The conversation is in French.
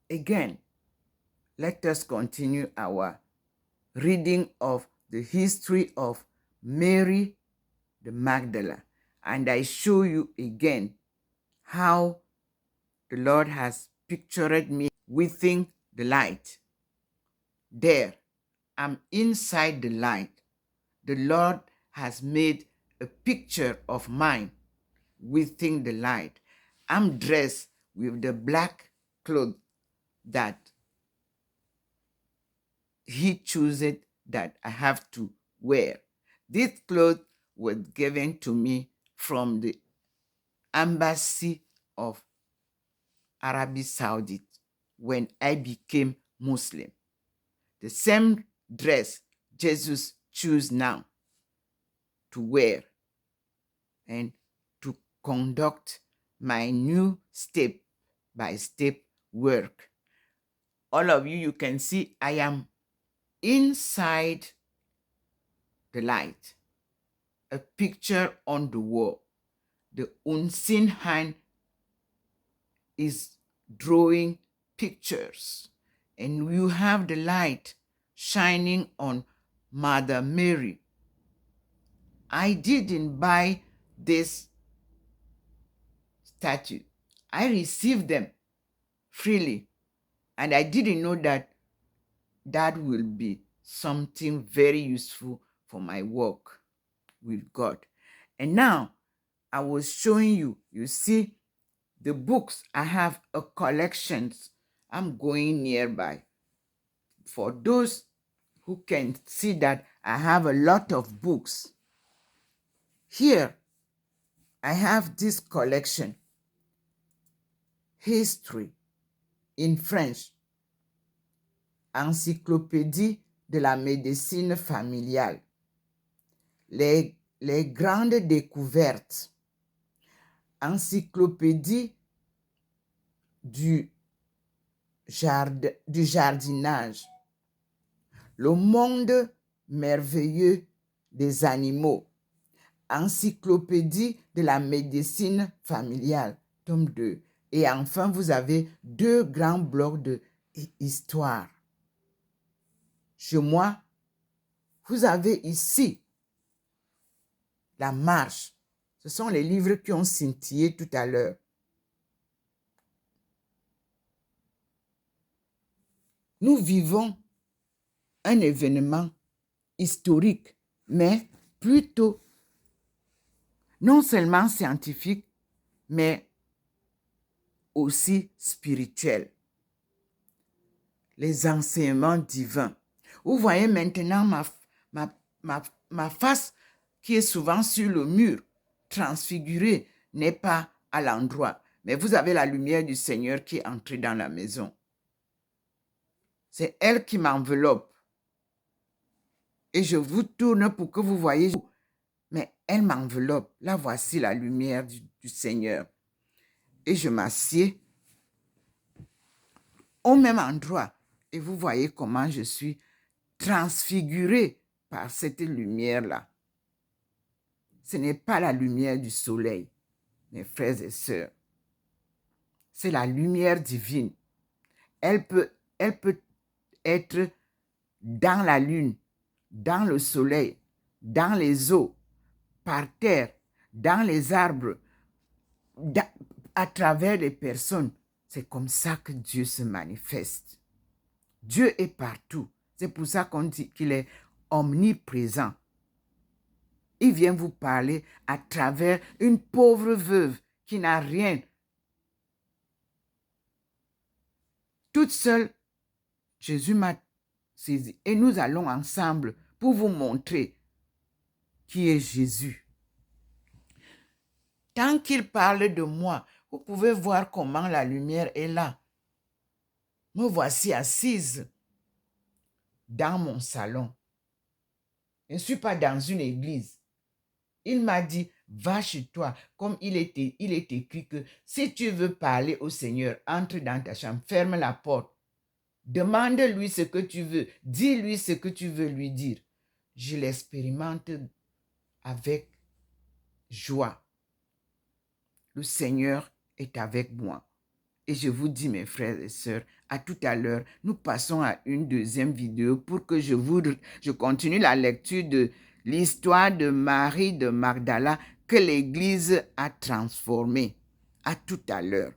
Again, let us continue our reading of the history of Mary the Magdalene. And I show you again how the Lord has pictured me within the light. There, I'm inside the light. The Lord has made a picture of mine within the light. I'm dressed with the black cloth that He chooses that I have to wear. This cloth was given to me from the embassy of Arabia Saudi when I became Muslim. The same dress Jesus choose now to wear and to conduct my new step by step work. All of you, you can see I am inside the light, a picture on the wall. The unseen hand is drawing pictures, and you have the light shining on Mother Mary. I didn't buy this statue. I received them freely, and I didn't know that that will be something very useful for my work with God. And now I was showing you, you see, the books. I have a collection. I'm going nearby. For those who can see that I have a lot of books. Here, I have this collection. History in French. Encyclopédie de la médecine familiale. Les grandes découvertes. Encyclopédie du jardinage. Le monde merveilleux des animaux. Encyclopédie de la médecine familiale, tome 2. Et enfin, vous avez 2 grands blocs de histoire. Chez moi, vous avez ici la marche. Ce sont les livres qui ont scintillé tout à l'heure. Nous vivons un événement historique, mais plutôt non seulement scientifique, mais aussi spirituel. Les enseignements divins. Vous voyez maintenant ma face qui est souvent sur le mur, transfigurée, n'est pas à l'endroit. Mais vous avez la lumière du Seigneur qui est entrée dans la maison. C'est elle qui m'enveloppe. Et je vous tourne pour que vous voyez. Mais elle m'enveloppe. Là, voici la lumière du Seigneur. Et je m'assieds au même endroit. Et vous voyez comment je suis transfigurée par cette lumière-là. Ce n'est pas la lumière du soleil, mes frères et sœurs. C'est la lumière divine. Elle peut être dans la lune, dans le soleil, dans les eaux, par terre, dans les arbres, à travers les personnes. C'est comme ça que Dieu se manifeste. Dieu est partout. C'est pour ça qu'on dit qu'il est omniprésent. Il vient vous parler à travers une pauvre veuve qui n'a rien. Toute seule, Jésus m'a saisi. Et nous allons ensemble pour vous montrer qui est Jésus. Tant qu'il parle de moi, vous pouvez voir comment la lumière est là. Me voici assise dans mon salon. Je ne suis pas dans une église. Il m'a dit, va chez toi. Comme il est écrit que si tu veux parler au Seigneur, entre dans ta chambre, ferme la porte. Demande-lui ce que tu veux. Dis-lui ce que tu veux lui dire. Je l'expérimente avec joie. Le Seigneur est avec moi. Et je vous dis, mes frères et sœurs, à tout à l'heure, nous passons à une deuxième vidéo pour que je continue la lecture de l'histoire de Marie de Magdala que l'Église a transformée. À tout à l'heure.